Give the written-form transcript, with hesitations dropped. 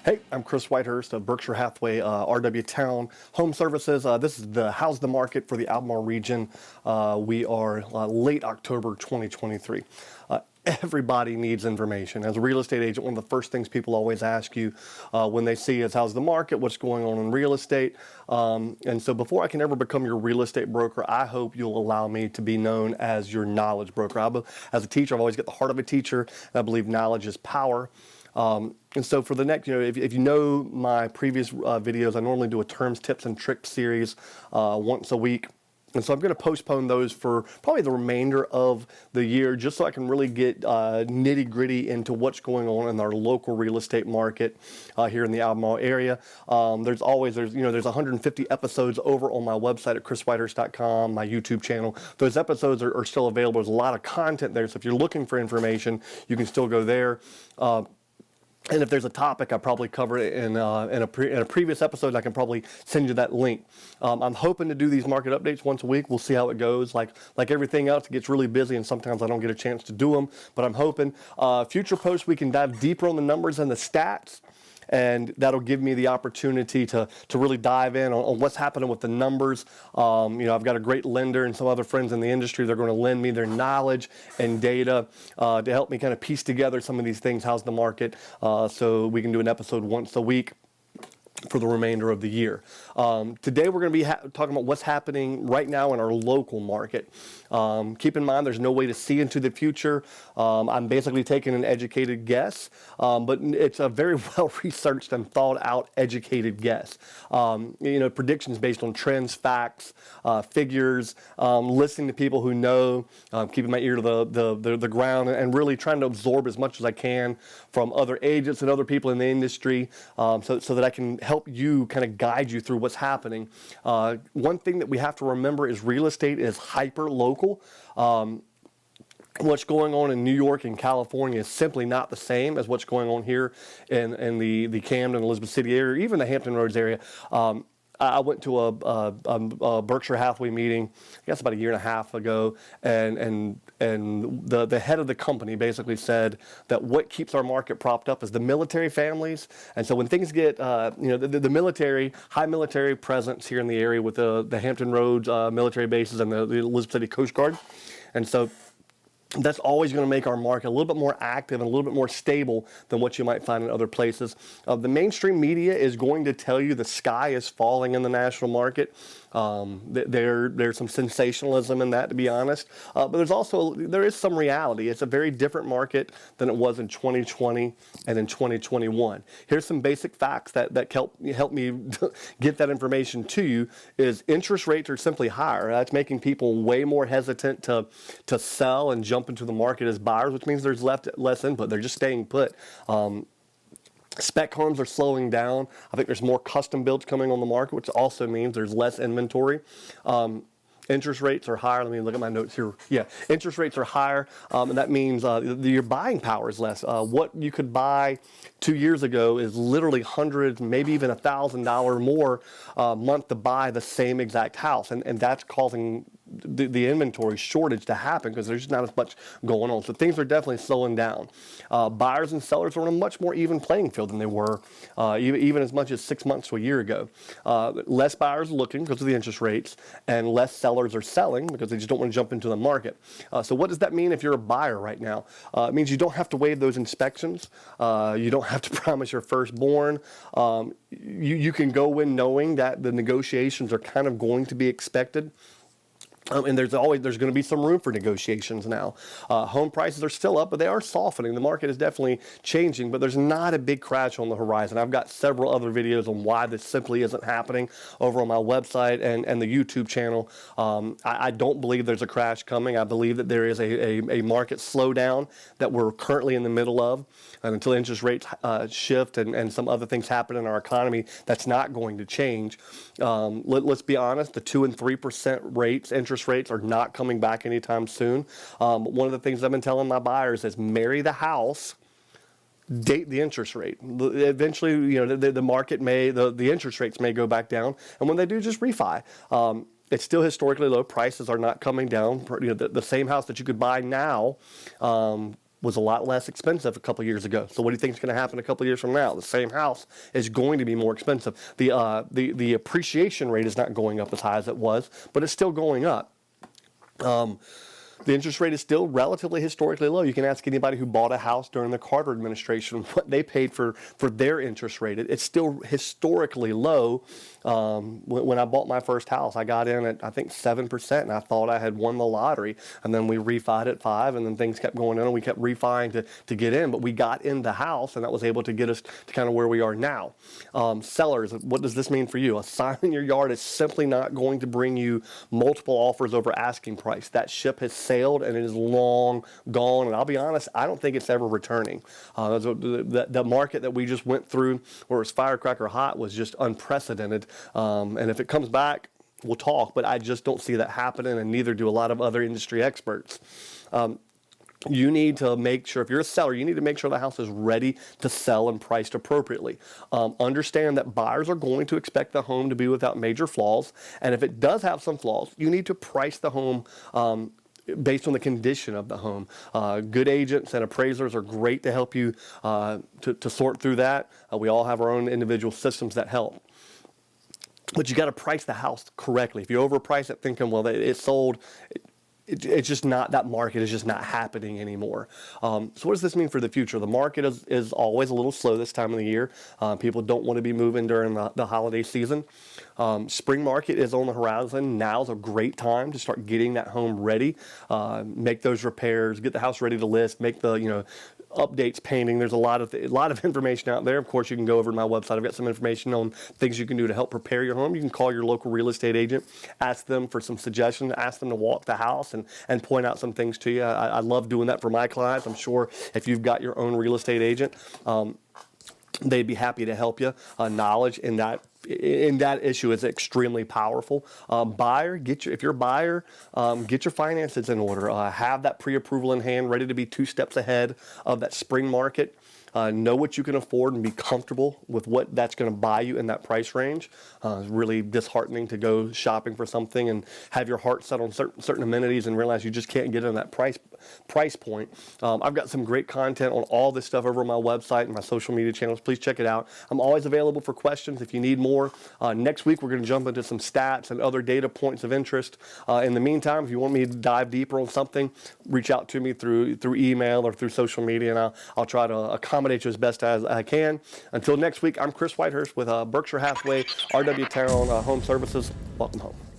Hey, I'm Chris Whitehurst of Berkshire Hathaway-RW Towne Home Services. This is the How's the Market for the Albemarle region. We are late October 2023. Everybody needs information. As a real estate agent, one of the first things people always ask you when they see is how's the market, what's going on in real estate. And so before I can ever become your real estate broker, I hope you'll allow me to be known as your knowledge broker. As a teacher, I've always got the heart of a teacher, and I believe knowledge is power. And so for the next, if you know my previous videos, I normally do a terms, tips, and tricks series once a week. And so I'm going to postpone those for probably the remainder of the year, just so I can really get nitty gritty into what's going on in our local real estate market here in the Albemarle area. There's 150 episodes over on my website at chriswhitehurst.com, my YouTube channel. Those episodes are still available. There's a lot of content there. So if you're looking for information, you can still go there. And if there's a topic, I probably cover it in a previous episode. I can probably send you that link. I'm hoping to do these market updates once a week. We'll see how it goes. Like everything else, it gets really busy, and sometimes I don't get a chance to do them. But I'm hoping future posts we can dive deeper on the numbers and the stats. And that'll give me the opportunity to really dive in on what's happening with the numbers. I've got a great lender and some other friends in the industry. They're going to lend me their knowledge and data to help me kind of piece together some of these things. How's the market? So we can do an episode once a week for the remainder of the year. Today we're going to be talking about what's happening right now in our local market. Keep in mind there's no way to see into the future. I'm basically taking an educated guess, but it's a very well-researched and thought-out educated guess. Predictions based on trends, facts, figures, listening to people who know, keeping my ear to the ground, and really trying to absorb as much as I can from other agents and other people in the industry so that I can help you, kind of guide you through what's happening. One thing that we have to remember is real estate is hyper local. What's going on in New York and California is simply not the same as what's going on here in the Camden, Elizabeth City area, or even the Hampton Roads area. I went to a Berkshire Hathaway meeting, I guess about a year and a half ago, and the head of the company basically said that what keeps our market propped up is the military families. And so when things get, the military, high military presence here in the area with the Hampton Roads military bases and the Elizabeth City Coast Guard, and so that's always going to make our market a little bit more active and a little bit more stable than what you might find in other places. The mainstream media is going to tell you the sky is falling in the national market. There's some sensationalism in that, to be honest. But there is some reality. It's a very different market than it was in 2020 and in 2021. Here's some basic facts that help me get that information to you. Is interest rates are simply higher. That's making people way more hesitant to sell and jump into the market as buyers, which means there's less input. They're just staying put. Spec homes are slowing down. I think there's more custom builds coming on the market, which also means there's less inventory. Interest rates are higher. Let me look at my notes here. Yeah, interest rates are higher, and that means your buying power is less. What you could buy 2 years ago is literally hundreds, maybe even $1,000 more a month to buy the same exact house, and that's causing the inventory shortage to happen because there's just not as much going on. So things are definitely slowing down. Buyers and sellers are on a much more even playing field than they were even as much as 6 months to a year ago. Less buyers are looking because of the interest rates, and less sellers are selling because they just don't want to jump into the market. So what does that mean if you're a buyer right now? It means you don't have to waive those inspections. You don't have to promise your firstborn. You can go in knowing that the negotiations are kind of going to be expected. And there's going to be some room for negotiations now. Home prices are still up, but they are softening. The market is definitely changing, but there's not a big crash on the horizon. I've got several other videos on why this simply isn't happening over on my website and the YouTube channel. I don't believe there's a crash coming. I believe that there is a market slowdown that we're currently in the middle of. And until interest rates shift and some other things happen in our economy, that's not going to change. Let's be honest, the 2% and 3% interest rates are not coming back anytime soon. One of the things I've been telling my buyers is marry the house, date the interest rate. Eventually, the market the interest rates may go back down, and when they do, just refi. It's still historically low. Prices are not coming down. The same house that you could buy now was a lot less expensive a couple years ago. So what do you think is going to happen a couple years from now? The same house is going to be more expensive. The appreciation rate is not going up as high as it was, but it's still going up. The interest rate is still relatively historically low. You can ask anybody who bought a house during the Carter administration what they paid for their interest rate. It's still historically low. When I bought my first house, I got in at, I think, 7%, and I thought I had won the lottery. And then we refied at 5%, and then things kept going in, and we kept refining to get in. But we got in the house, and that was able to get us to kind of where we are now. Sellers, what does this mean for you? A sign in your yard is simply not going to bring you multiple offers over asking price. That ship has sailed, and it is long gone. And I'll be honest, I don't think it's ever returning. The market that we just went through, where it's firecracker hot, was just unprecedented. And if it comes back, we'll talk. But I just don't see that happening, and neither do a lot of other industry experts. You need to make sure, if you're a seller, you need to make sure the house is ready to sell and priced appropriately. Understand that buyers are going to expect the home to be without major flaws. And if it does have some flaws, you need to price the home based on the condition of the home. Good agents and appraisers are great to help you to sort through that. We all have our own individual systems that help. But you got to price the house correctly. If you overprice it thinking, well, it's sold, it's just not, that market is just not happening anymore. So what does this mean for the future? The market is always a little slow this time of the year. People don't want to be moving during the holiday season. Spring market is on the horizon. Now's a great time to start getting that home ready, make those repairs, get the house ready to list, make the, updates, painting. There's a lot of information out there. Of course, you can go over to my website. I've got some information on things you can do to help prepare your home. You can call your local real estate agent, ask them for some suggestions, ask them to walk the house and point out some things to you. I love doing that for my clients. I'm sure if you've got your own real estate agent, they'd be happy to help you. Knowledge in that issue is extremely powerful. Buyer, if you're a buyer, get your finances in order. Have that pre-approval in hand, ready to be 2 steps ahead of that spring market. Know what you can afford and be comfortable with what that's going to buy you in that price range. It's really disheartening to go shopping for something and have your heart set on certain amenities and realize you just can't get in that price point. I've got some great content on all this stuff over on my website and my social media channels. Please check it out. I'm always available for questions if you need more. Next week, we're going to jump into some stats and other data points of interest. In the meantime, if you want me to dive deeper on something, reach out to me through email or through social media, and I'll try to accommodate you as best as I can. Until next week, I'm Chris Whitehurst with Berkshire Hathaway-RW Towne Home Services. Welcome home.